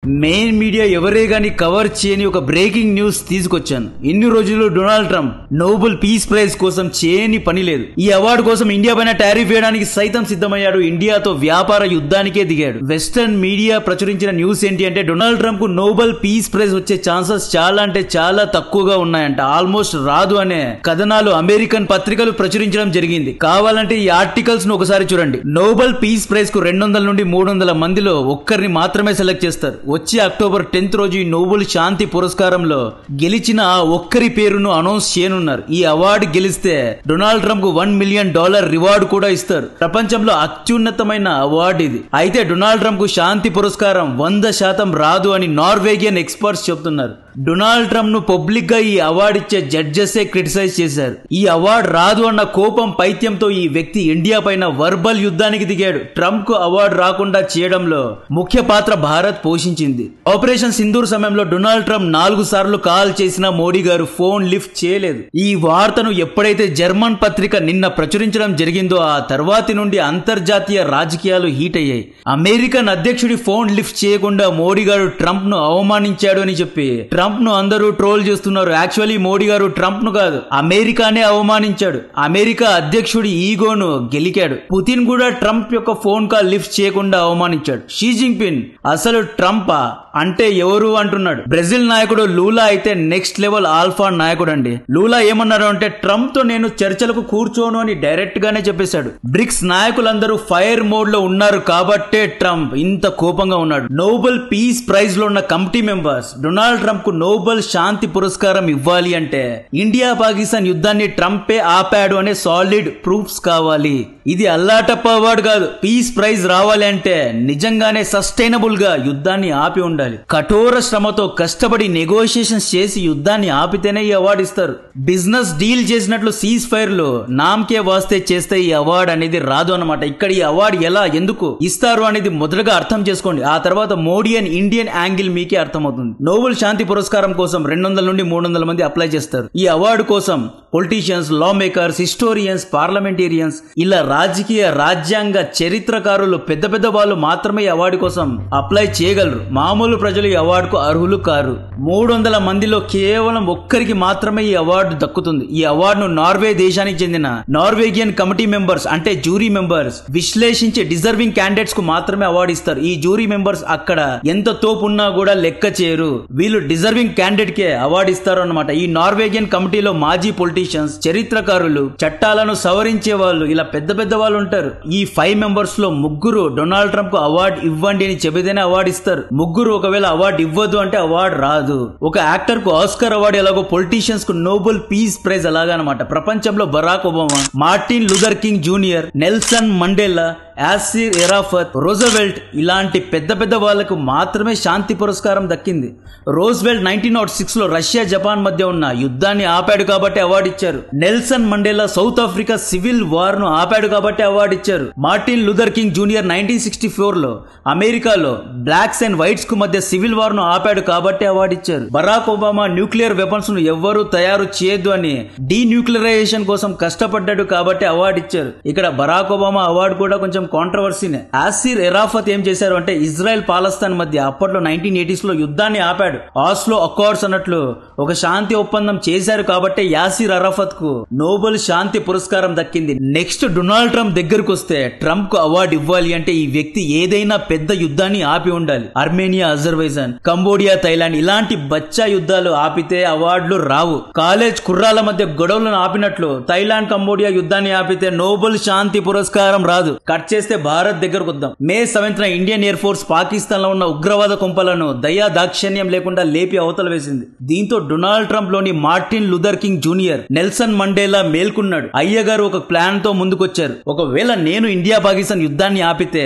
Main media ఎవరే గాని cover చేయని ఒక బ్రేకింగ్ న్యూస్ తీసుకొచ్చాను. ఇన్ని రోజులు Donald Trump Nobel peace praise కోసం చేయని పని లేదు. ఈ అవార్డు కోసం ఇండియా పైన టారిఫ్ వేయడానికి సైతం సిద్ధమయ్యాడు. ఇండియాతో వ్యాపార యుద్ధానికే దిగాడు. వెస్టర్న్ మీడియా ప్రచురించిన న్యూస్ ఏంటి అంటే డొనాల్డ్ ట్రంప్ కు నోబెల్ పీస్ ప్రైజ్ వచ్చే ఛాన్సెస్ చాలా అంటే చాలా తక్కువగా ఉన్నాయంట. ఆల్మోస్ట్ రాదు అనే కథనాలు అమెరికన్ పత్రికలు ప్రచురించడం జరిగింది. కావాలంటే ఈ ఆర్టికల్స్ ను ఒకసారి చూడండి. నోబెల్ పీస్ ప్రైజ్ కు 200 నుండి 300 మందిలో ఒక్కరిని మాత్రమే సెలెక్ట్ చేస్తారు. వచ్చే అక్టోబర్ 10 రోజు ఈ నోబెల్ శాంతి పురస్కారంలో గెలిచిన ఆ ఒక్కరి పేరును అనౌన్స్ చేయనున్నారు. ఈ అవార్డు గెలిస్తే డొనాల్డ్ ట్రంప్ కు $1 మిలియన్ రివార్డు కూడా ఇస్తారు. ప్రపంచంలో అత్యున్నతమైన అవార్డు ఇది. అయితే డొనాల్డ్ ట్రంప్ కు శాంతి పురస్కారం 100% రాదు అని నార్వేగియన్ ఎక్స్పర్ట్స్ చెప్తున్నారు. డొనాల్డ్ ట్రంప్ ను పబ్లిక్ గా ఈ అవార్డు ఇచ్చే జడ్జెసే క్రిటిసైజ్ చేశారు. ఈ అవార్డు రాదు అన్న కోపం పైత్యంతో ఈ వ్యక్తి ఇండియా పైన వర్బల్ యుద్ధానికి దిగాడు. ట్రంప్ కు అవార్డు రాకుండా చేయడంలో ముఖ్య పాత్ర భారత్ పోషించింది. ఆపరేషన్ సింధూర్ సమయంలో డొనాల్డ్ ట్రంప్ 4 సార్లు కాల్ చేసినా మోడీ గారు ఫోన్ లిఫ్ట్ చేయలేదు. ఈ వార్తను ఎప్పుడైతే జర్మన్ పత్రిక నిన్న ప్రచురించడం జరిగిందో ఆ తర్వాతి నుండి అంతర్జాతీయ రాజకీయాలు హీట్ అయ్యాయి. అమెరికన్ అధ్యక్షుడి ఫోన్ లిఫ్ట్ చేయకుండా మోడీ గారు ట్రంప్ ను అవమానించాడు అని చెప్పి ట్రంప్ ను అందరూ ట్రోల్ చేస్తున్నారు. యాక్చువల్లీ మోడీ గారు ట్రంప్ ను కాదు అమెరికానే అవమానించాడు. అమెరికా అధ్యక్షుడి ఈగోను గెలికాడు. పుతిన్ కూడా ట్రంప్ యొక్క ఫోన్ కాల్ లిఫ్ట్ చేయకుండా అవమానించాడు. షీ జింగ్పిన్ అసలు ట్రంపా అంటే ఎవరు అంటున్నాడు. బ్రెజిల్ నాయకుడు లూలా అయితే నెక్స్ట్ లెవెల్ ఆల్ఫా నాయకుడు అండి. లూలా ఏమన్నారు అంటే ట్రంప్ తో నేను చర్చలకు కూర్చోను అని డైరెక్ట్ గానే చెప్పేశాడు. బ్రిక్స్ నాయకులందరూ ఫైర్ మోడ్ లో ఉన్నారు కాబట్టే ట్రంప్ ఇంత కోపంగా ఉన్నాడు. నోబెల్ పీస్ ప్రైజ్ లో ఉన్న కమిటీ మెంబర్స్ డొనాల్డ్ ట్రంప్ కు నోబెల్ శాంతి పురస్కారం ఇవ్వాలి అంటే ఇండియా పాకిస్తాన్ యుద్ధాన్ని ట్రంపే ఆపాడు అనే సాలిడ్ ప్రూఫ్స్ కావాలి. ఇది అల్లాటప్ప అవార్డు కాదు. పీస్ ప్రైజ్ రావాలి అంటే నిజంగానే సస్టైనబుల్ గా యుద్ధాన్ని ఆపి ఉండాలి. కఠోర శ్రమతో కష్టపడి నెగోషియేషన్స్ చేసి యుద్ధాన్ని ఆపితేనే ఈ అవార్డు ఇస్తారు. బిజినెస్ డీల్ చేసినట్లు సీజ్ ఫైర్ లో నామకే వాస్తే చేస్తే ఈ అవార్డు అనేది రాదు అన్నమాట. ఇక్కడ ఈ అవార్డు ఎలా ఎందుకు ఇస్తారు అనేది మొదటగా అర్థం చేసుకోండి. ఆ తర్వాత మోడీ అండ్ ఇండియన్ యాంగిల్ మీకే అర్థమవుతుంది. నోబెల్ శాంతి పురస్కారం కోసం 200 నుండి 300 మంది అప్లై చేస్తారు. ఈ అవార్డు కోసం పొలిటీషియన్స్, లా మేకర్స్, హిస్టోరియన్స్, పార్లమెంటేరియన్స్ ఇలా రాజకీయ రాజ్యాంగ చరిత్రకారులు పెద్ద పెద్ద వాళ్ళు మాత్రమే ఈ అవార్డు కోసం అప్లై చేయగలరు. మామూలు ప్రజలు ఈ అవార్డుకు అర్హులు కారు. 300 మందిలో కేవలం ఒక్కరికి మాత్రమే ఈ అవార్డు దక్కుతుంది. ఈ అవార్డును నార్వే దేశానికి చెందిన నార్వేగియన్ కమిటీ మెంబర్స్ అంటే జ్యూరీ మెంబర్స్ విశ్లేషించే డిజర్వింగ్ క్యాండిడేట్స్ కు మాత్రమే అవార్డు ఇస్తారు. ఈ జ్యూరీ మెంబర్స్ అక్కడ ఎంత తోపు ఉన్నా కూడా లెక్క చేయరు. వీళ్ళు డిజర్వింగ్ క్యాండిడేట్ కే అవార్డు ఇస్తారు అన్నమాట. ఈ నార్వేగియన్ కమిటీలో మాజీ పొలిటీషియన్స్, చరిత్రకారులు, చట్టాలను సవరించే వాళ్ళు ఇలా పెద్ద పెద్ద వాళ్ళు ఉంటారు. ఈ 5 మెంబర్స్ లో 3 డొనాల్డ్ ట్రంప్ కు అవార్డు ఇవ్వండి అని చెబితేనే అవార్డు ఇస్తారు. 3 ఒకవేళ అవార్డు ఇవ్వదు అంటే అవార్డు రాదు. ఒక యాక్టర్ కు ఆస్కర్ అవార్డు ఎలాగో పొలిటీషియన్స్ కు నోబెల్ పీస్ ప్రైజ్ అలాగా అనమాట. ప్రపంచంలో Barack Obama, Martin Luther King junior, Nelson Mandela, Yasser Arafat, Roosevelt ఇలాంటి పెద్ద పెద్ద వాళ్లకు మాత్రమే శాంతి పురస్కారం దక్కింది. రోజ్వెల్ట్ 1906 లో రష్యా జపాన్ మధ్య ఉన్న యుద్ధాన్ని ఆపాడు కాబట్టి అవార్డు ఇచ్చారు. Nelson Mandela south Africa civil war ను ఆపాడు కాబట్టి అవార్డు ఇచ్చారు. మార్టిన్ లూథర్ కింగ్ జూనియర్ 1964 లో అమెరికాలో బ్లాక్స్ అండ్ వైట్స్ కు మధ్య సివిల్ వార్ ను ఆపాడు కాబట్టి అవార్డు ఇచ్చారు. బరాక్ ఒబామా న్యూక్లియర్ వెపన్స్ ను ఎవ్వరూ తయారు చేయొద్దు అని డీన్యూక్లియరైజేషన్ కోసం కష్టపడ్డాడు కాబట్టి అవార్డు ఇచ్చారు. ఇక్కడ బరాక్ ఒబామా అవార్డు కూడా కొంచెం కాంట్రవర్సీనే. యాసిర్ ఎరాఫత్ ఏం చేశారు అంటే ఇజ్రాయెల్ పాలస్తాన్ మధ్య అప్పట్లో 1980s లో యుద్ధాన్ని ఆపాడు. ఆస్లో అకార్డ్స్ అన్నట్లు ఒక శాంతి ఒప్పందం చేశారు కాబట్టి యాసిర్ అరాఫత్ కు నోబెల్ శాంతి పురస్కారం దక్కింది. నెక్స్ట్ డొనాల్డ్ ట్రంప్ దగ్గరకు వస్తే ట్రంప్ కు అవార్డు ఇవ్వాలి అంటే ఈ వ్యక్తి ఏదైనా పెద్ద యుద్ధాన్ని ఆపి ఉండాలి. ఆర్మేనియా, అజర్బైజాన్, కంబోడియా, థైలాండ్ ఇలాంటి బచ్చా యుద్ధాలు ఆపితే అవార్డులు రావు. కాలేజ్ కుర్రాల మధ్య గొడవలను ఆపినట్లు థైలాండ్, కంబోడియా యుద్ధాన్ని ఆపితే నోబెల్ శాంతి పురస్కారం రాదు. కట్ చేస్తే భారత్ దగ్గరకు వద్దాం. మే 7న ఇండియన్ ఎయిర్ ఫోర్స్ పాకిస్తాన్ లో ఉన్న ఉగ్రవాద కుంపలను దయా దాక్షిణ్యం లేకుండా లేపి అవతల వేసింది. దీంతో డొనాల్డ్ ట్రంప్ లోని Martin Luther King junior, Nelson Mandela మేల్కొన్నాడు. అయ్యగారు ఒక ప్లాన్ తో ముందుకొచ్చారు. ఒకవేళ నేను ఇండియా పాకిస్తాన్ యుద్ధాన్ని ఆపితే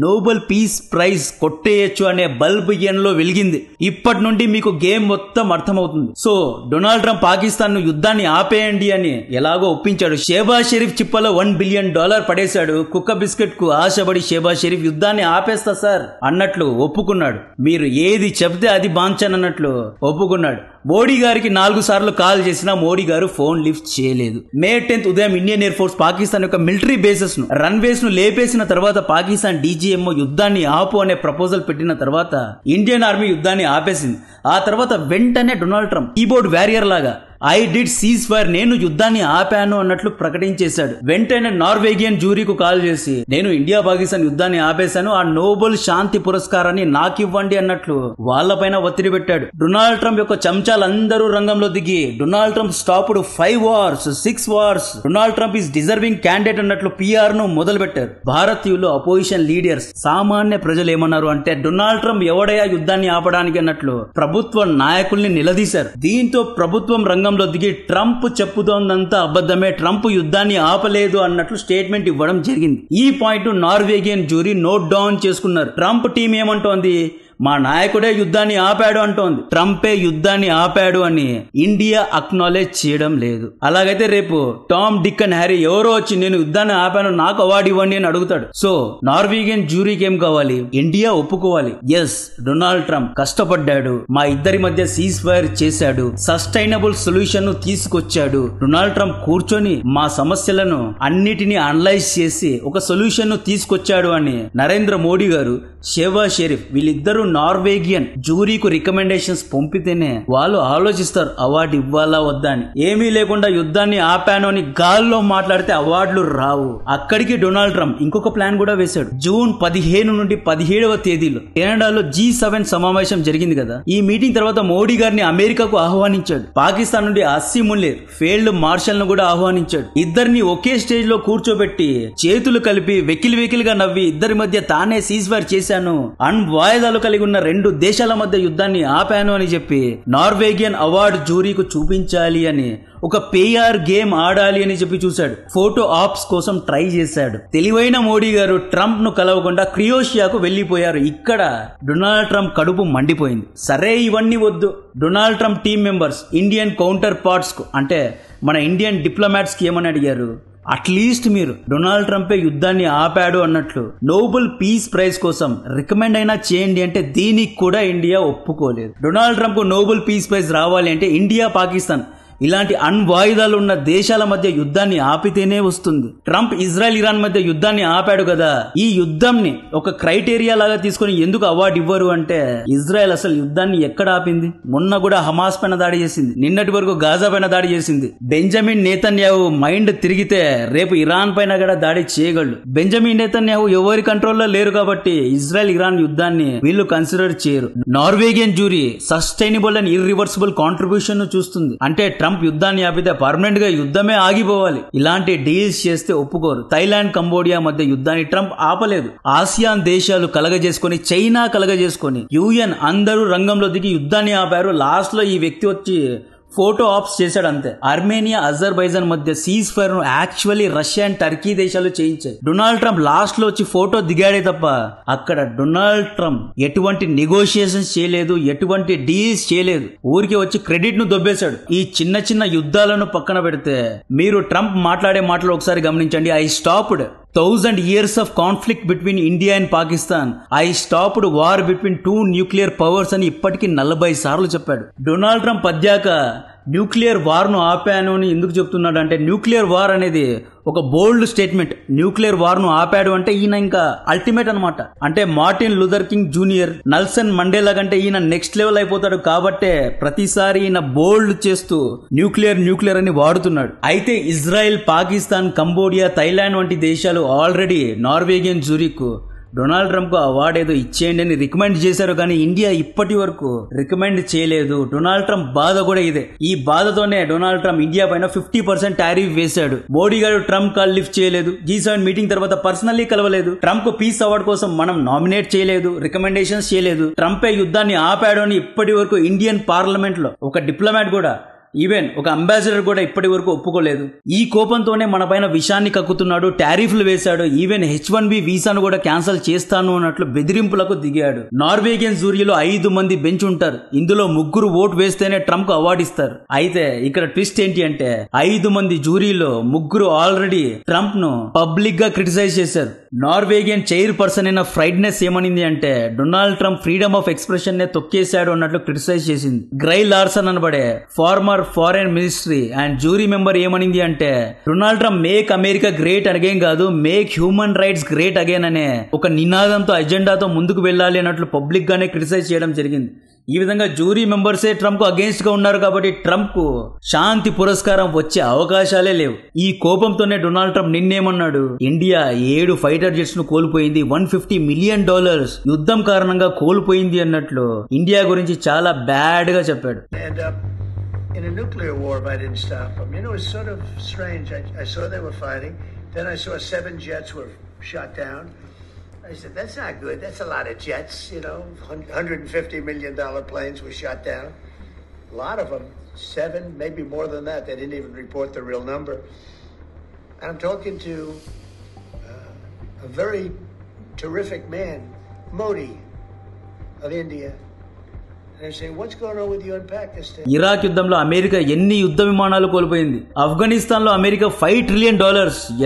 నోబెల్ పీస్ ప్రైజ్ కొట్టేయచ్చు అనే బల్బ్ లో వెలిగింది. ఇప్పటి నుండి మీకు గేమ్ మొత్తం అర్థమవుతుంది. సో డొనాల్డ్ ట్రంప్ పాకిస్తాన్ ను యుద్ధాన్ని ఆపేయండి అని ఎలాగో ఒప్పించాడు. షేబాజ్ షరీఫ్ చిప్పలో $1 బిలియన్ పడేశాడు. కుక్క బిస్కెట్ కు ఆశపడి షేబాజ్ షరీఫ్ యుద్ధాన్ని ఆపేస్తా సార్ అన్నట్లు ఒప్పుకున్నాడు. మీరు ఏది చెబితే అది బాంచన్ అన్నట్లు ఒప్పుకున్నాడు. మోడీ గారికి 4 సార్లు కాల్ చేసినా మోడీ గారు ఫోన్ లిఫ్ట్ చేయలేదు. మే 10 ఉదయం ఇండియన్ ఎయిర్ ఫోర్స్ పాకిస్తాన్ యొక్క మిలిటరీ బేసెస్ ను రన్వేస్ ను లేపేసిన తర్వాత పాకిస్తాన్ డీజీఎంఓ యుద్ధాన్ని ఆపు అనే ప్రపోజల్ పెట్టిన తర్వాత ఇండియన్ ఆర్మీ యుద్ధాన్ని ఆపేసింది. ఆ తర్వాత వెంటనే డొనాల్డ్ ట్రంప్ కీబోర్డ్ వారియర్ లాగా ఐ డిడ్ సీజ్ ఫైర్, నేను యుద్ధాన్ని ఆపాను అన్నట్లు ప్రకటించేశాడు. వెంటనే నార్వేగియన్ జ్యూరీకు కాల్ చేసి నేను ఇండియా పాకిస్తాన్ యుద్ధాన్ని ఆపేశాను, ఆ నోబెల్ శాంతి పురస్కారాన్ని నాకివ్వండి అన్నట్లు వాళ్ళపైన ఒత్తిడి పెట్టాడు. డొనాల్డ్ ట్రంప్ యొక్క చెంచాలందరూ రంగంలో దిగి Donald Trump stopped 5 wars 6 wars, Donald Trump is deserving candidate అన్నట్లు పిఆర్ ను మొదలు పెట్టారు. భారతీయులు అపోజిషన్ లీడర్స్ సామాన్య ప్రజలు ఏమన్నారు అంటే డొనాల్డ్ ట్రంప్ ఎవడయా యుద్ధాన్ని ఆపడానికి అన్నట్లు ప్రభుత్వ నాయకుల్ని నిలదీశారు. దీంతో ప్రభుత్వం రంగంలో దిగి ట్రంప్ చెప్పుతోందంతా అబద్ధమే, ట్రంప్ యుద్ధాన్ని ఆపలేదు అన్నట్లు స్టేట్మెంట్ ఇవ్వడం జరిగింది. ఈ పాయింట్ నార్వేగియన్ జ్యూరీ నోట్ డౌన్ చేసుకున్నారు. ట్రంప్ టీం ఏమంటోంది, మా నాయకుడే యుద్ధాన్ని ఆపాడు అంటోంది. ట్రంపే యుద్ధాన్ని ఆపాడు అని ఇండియా అక్నాలెడ్జ్ చేయడం లేదు. అలాగైతే రేపు టామ్, డిక్ అండ్ హ్యారీ ఎవరో వచ్చి నేను యుద్ధాన్ని ఆపాను నాకు అవార్డు ఇవ్వండి అని అడుగుతాడు. సో నార్వేగియన్ జ్యూరీకి ఏం కావాలి, ఇండియా ఒప్పుకోవాలి ఎస్ డొనాల్డ్ ట్రంప్ కష్టపడ్డాడు, మా ఇద్దరి మధ్య సీజ్ ఫైర్ చేశాడు, సస్టైనబుల్ సొల్యూషన్ ను తీసుకొచ్చాడు. డొనాల్డ్ ట్రంప్ కూర్చొని మా సమస్యలను అన్నిటినీ అనలైజ్ చేసి ఒక సొల్యూషన్ ను తీసుకొచ్చాడు అని నరేంద్ర మోడీ గారు, షెహబాజ్ షరీఫ్ వీళ్ళిద్దరూ నార్వేగియన్ జ్యూరీకు రికమెండేషన్స్ పంపితేనే వాళ్ళు ఆలోచిస్తారు అవార్డు ఇవ్వాలా వద్దా అని. ఏమీ లేకుండా యుద్ధాన్ని ఆపాను అని గాల్లో మాట్లాడితే అవార్డులు రావు. అక్కడికి డొనాల్డ్ ట్రంప్ ఇంకొక ప్లాన్ కూడా వేశాడు. జూన్ 15 నుండి 17వ తేదీలో కెనడాలో G7 సమావేశం జరిగింది కదా, ఈ మీటింగ్ తర్వాత మోడీ గారిని అమెరికాకు ఆహ్వానించాడు. పాకిస్తాన్ నుండి అస్సీ మున్లేర్ ఫీల్డ్ మార్షల్ ను కూడా ఆహ్వానించాడు. ఇద్దరిని ఒకే స్టేజ్ లో కూర్చోబెట్టి చేతులు కలిపి వెకిలి గా నవ్వి ఇద్దరి మధ్య తానే సీజ్ ఫైర్ చేశాను, వాయిదాలు కలిగి ఉన్న 2 దేశాల మధ్య యుద్ధాన్ని ఆపాను అని చెప్పి నార్వేగియన్ అవార్డు జ్యూరీకు చూపించాలి అని, ఒక పేఆర్ గేమ్ ఆడాలి అని చెప్పి చూశాడు. ఫోటో ఆప్స్ కోసం ట్రై చేశాడు. తెలివైన మోడీ గారు ట్రంప్ ను కలవకుండా క్రొయేషియాకు వెళ్లిపోయారు. ఇక్కడ డొనాల్డ్ ట్రంప్ కడుపు మండిపోయింది. సరే ఇవన్నీ వద్దు, Donald Trump team members Indian counter parts కు అంటే మన ఇండియన్ డిప్లొమాట్స్ కి ఏమని అడిగారు, అట్లీస్ట్ మీరు డొనాల్డ్ ట్రంపే యుద్ధాన్ని ఆపాడు అన్నట్లు నోబెల్ పీస్ ప్రైజ్ కోసం రికమెండ్ అయినా చేయండి అంటే దీనికి కూడా ఇండియా ఒప్పుకోలేదు. డొనాల్డ్ ట్రంప్ కు నోబెల్ పీస్ ప్రైజ్ రావాలి అంటే ఇండియా, పాకిస్తాన్ ఇలాంటి అణ్వాయుధాలు ఉన్న దేశాల మధ్య యుద్ధాన్ని ఆపితేనే వస్తుంది. ట్రంప్ ఇజ్రాయెల్, ఇరాన్ మధ్య యుద్ధాన్ని ఆపాడు కదా, ఈ యుద్ధంని ఒక క్రైటీరియా లాగా తీసుకుని ఎందుకు అవార్డు ఇవ్వరు అంటే ఇజ్రాయెల్ అసలు యుద్ధాన్ని ఎక్కడ ఆపింది? మొన్న కూడా హమాస్ పైన దాడి చేసింది, నిన్నటి వరకు గాజా పైన దాడి చేసింది. బెంజమిన్ నేతన్యాహు మైండ్ తిరిగితే రేపు ఇరాన్ పైన కూడా దాడి చేయగలడు. బెంజమిన్ నేతన్యాహు ఎవరి కంట్రోల్లో లేరు కాబట్టి ఇజ్రాయెల్, ఇరాన్ యుద్ధాన్ని వీళ్ళు కన్సిడర్ చేయరు. Norwegian jury sustainable and irreversible contribution ను చూస్తుంది. అంటే ట్రంప్ యుద్ధాన్ని ఆపితే పర్మనెంట్ గా యుద్ధమే ఆగిపోవాలి. ఇలాంటి డీల్స్ చేస్తే ఒప్పుకోరు. థైలాండ్, కంబోడియా మధ్య యుద్ధాన్ని ట్రంప్ ఆపలేదు. ఆసియాన్ దేశాలు కలగజేసుకొని, చైనా కలగజేసుకొని, యుఎన్ అందరూ రంగంలో దిగి యుద్ధాన్ని ఆపారు. లాస్ట్ లో ఈ వ్యక్తి వచ్చి ఫోటో ఆప్స్ చేశాడు అంతే. ఆర్మేనియా, అజర్బైజాన్ మధ్య సీజ్ ఫైర్ ను యాక్చువల్లీ రష్యా అండ్ టర్కీ దేశాలు చేయించాయి. డొనాల్డ్ ట్రంప్ లాస్ట్ లో వచ్చి ఫోటో దిగాడే తప్ప అక్కడ డొనాల్డ్ ట్రంప్ ఎటువంటి నెగోషియేషన్స్ చేయలేదు, ఎటువంటి డీల్స్ చేయలేదు. ఊరికి వచ్చి క్రెడిట్ ను దొబ్బేశాడు. ఈ చిన్న యుద్ధాలను పక్కన పెడితే మీరు ట్రంప్ మాట్లాడే మాటలు ఒకసారి గమనించండి. I stopped 1000 years of conflict between India and Pakistan. I stopped war between 2 nuclear powers అని ఇప్పటికీ 40 సార్లు చెప్పాడు. డొనాల్డ్ ట్రంప్ పద్యాక న్యూక్లియర్ వార్ ను ఆపాను అని ఎందుకు చెప్తున్నాడు అంటే న్యూక్లియర్ వార్ అనేది ఒక బోల్డ్ స్టేట్మెంట్. న్యూక్లియర్ వార్ ను ఆపాడు అంటే ఈయన ఇంకా అల్టిమేట్ అనమాట. అంటే Martin Luther King junior, Nelson Mandela కంటే ఈయన నెక్స్ట్ లెవెల్ అయిపోతాడు. కాబట్టే ప్రతిసారి ఈయన బోల్డ్ చేస్తూ న్యూక్లియర్ అని వాడుతున్నాడు. అయితే ఇజ్రాయెల్, పాకిస్తాన్, కంబోడియా, థైలాండ్ వంటి దేశాలు ఆల్రెడీ నార్వేగియన్ జ్యూరీకు డొనాల్డ్ ట్రంప్ కు అవార్డు ఏదో ఇచ్చేయండి అని రికమెండ్ చేశారు, కానీ ఇండియా ఇప్పటి వరకు రికమెండ్ చేయలేదు. డొనాల్డ్ ట్రంప్ బాధ కూడా ఇదే. ఈ బాధతోనే డొనాల్డ్ ట్రంప్ ఇండియా పైన 50% టారిఫ్ వేశాడు. మోడీ గారు ట్రంప్ కాల్ లిఫ్ట్ చేయలేదు. G7 మీటింగ్ తర్వాత పర్సనల్లీ కలవలేదు. ట్రంప్ పీస్ అవార్డు కోసం మనం నామినేట్ చేయలేదు, రికమెండేషన్స్ చేయలేదు. ట్రంపే యుద్ధాన్ని ఆపాడు అని ఇప్పటి వరకు ఇండియన్ పార్లమెంట్ లో ఒక డిప్లొమాట్ కూడా, ఈవెన్ ఒక అంబాసిడర్ కూడా ఇప్పటి వరకు ఒప్పుకోలేదు. ఈ కోపంతోనే మన పైన విషాన్ని కక్కుతున్నాడు, టారిఫ్లు వేశాడు, ఈవెన్ H1B వీసాను కూడా క్యాన్సిల్ చేస్తాను అన్నట్లు బెదిరింపులకు దిగాడు. నార్వేగియన్ జ్యూరీలో 5 మంది బెంచ్ ఉంటారు. ఇందులో 3 ఓటు వేస్తేనే ట్రంప్ కు అవార్డు ఇస్తారు. అయితే ఇక్కడ ట్విస్ట్ ఏంటి అంటే 5 మంది జ్యూరీలో 3 ఆల్రెడీ ట్రంప్ ను పబ్లిక్ గా క్రిటిసైజ్ చేశారు. నార్వేగియన్ చైర్ పర్సన్ అయిన ఫ్రైడ్నెస్ ఏమనింది అంటే Donald Trump freedom of expression నే తొక్కేశాడు అన్నట్లు క్రిటిసైజ్ చేసింది. గ్రై లార్సన్ అనబడే former foreign ministry and jury member ఏమనింది అంటే Donald Trump make America great again కాదు, make human rights great again అనే ఒక నినాదంతో అజెండాతో ముందుకు వెళ్ళాలి అన్నట్లు పబ్లిక్ గానే క్రిటిసైజ్ చేయడం జరిగింది. ఈ విధంగా జ్యూరీ మెంబర్సే ట్రంప్ కు అగేన్స్ట్ గా ఉన్నారు కాబట్టి ట్రంప్ కు శాంతి పురస్కారం వచ్చే అవకాశాలే లేవు. ఈ కోపంతోనే డొనాల్డ్ ట్రంప్ నిన్నేమన్నాడు, ఇండియా 7 ఫైటర్ జెట్స్ ను కోల్పోయింది, $150 మిలియన్ యుద్ధం కారణంగా కోల్పోయింది అన్నట్లు ఇండియా గురించి చాలా బ్యాడ్ గా చెప్పాడు. In a nuclear war if I didn't stop them. You know, it's sort of strange. I saw they were fighting. Then I saw 7 jets were shot down. I said, that's not good. That's a lot of jets, you know. $150 million planes were shot down. A lot of them. 7, maybe more than that. They didn't even report the real number. And I'm talking to a very terrific man, Modi of India. Iraq యుద్ధంలో America ఎన్ని యుద్ధ విమానాలు కోల్పోయింది, ఆఫ్ఘనిస్తాన్ లో America $5 trillion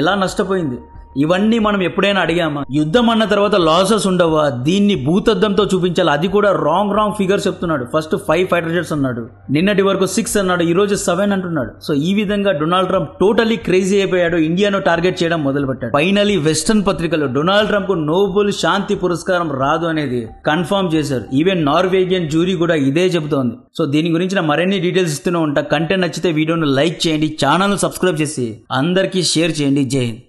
ఎలా నష్టపోయింది, ఇవన్నీ మనం ఎప్పుడైనా అడిగామా? యుద్ధం అన్న తర్వాత లాసెస్ ఉండవా? దీన్ని భూతద్దంతో చూపించాలి, అది కూడా రాంగ్ ఫిగర్ చెప్తున్నాడు. ఫస్ట్ 5 ఫైటర్ జెట్స్ అన్నాడు, నిన్నటి వరకు 6 అన్నాడు, ఈ రోజు 7 అంటున్నాడు. సో ఈ విధంగా డొనాల్డ్ ట్రంప్ టోటలీ క్రేజీ అయిపోయాడు, ఇండియాను టార్గెట్ చేయడం మొదలు పెట్టాడు. ఫైనలీ వెస్టర్న్ పత్రికలు డొనాల్డ్ ట్రంప్ కు నోబెల్ శాంతి పురస్కారం రాదు అనేది కన్ఫర్మ్ చేశారు. ఈవెన్ నార్వేగియన్ జ్యూరీ కూడా ఇదే చెబుతోంది. సో దీని గురించి మరిన్ని డీటెయిల్స్ ఇస్తూనే ఉంటా. కంటెంట్ నచ్చితే వీడియోను లైక్ చేయండి, ఛానల్ సబ్స్క్రైబ్ చేసి అందరికీ షేర్ చేయండి. జై హింద్.